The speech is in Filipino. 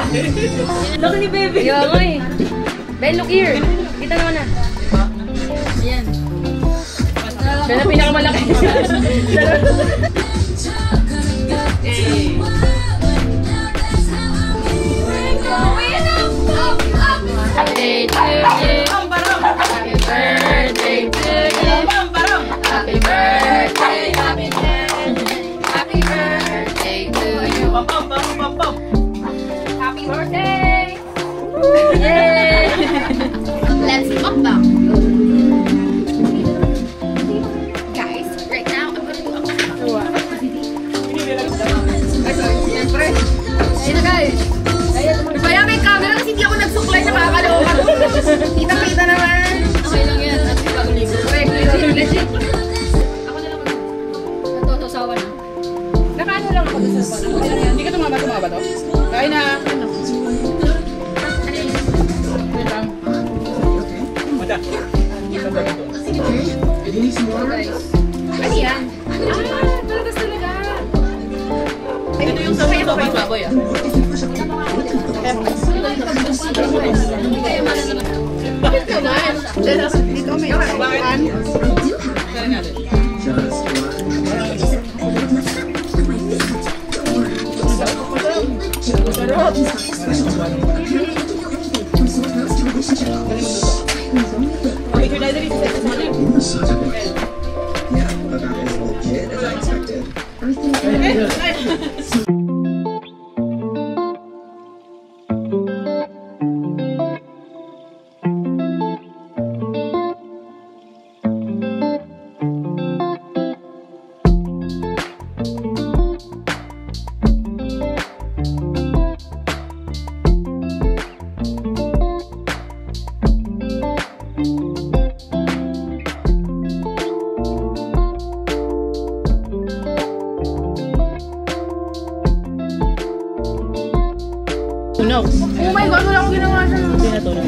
Laki ni Bebe. Kaya nga eh. Ben, look here. Kita naman na. Ayan. Siya na pinakamalaki. Happy birthday to you. Happy birthday to you. Happy birthday, happy birthday. Happy birthday to you. Happy birthday. Yay! Let's mukbang. Guys, right now I'm gonna do a mukbang. Siyempre. Ayun na guys. Kaya may camera kasi hindi ako nagsuklay na makakalawa. Kita-kita naman. Okay lang yan. Legit. Ako na lang nagtotosawa na. Nakaano lang ako sa pala. Hindi ka tumaba to? Kain na. Ano yan? Talagas talaga. Ito yung sabay ito kay baboy ah. Bakit naman? Dito may kawan. Kaya natin. Tunog. Oh my God, wala akong ginawa siya. Hindi na tunog.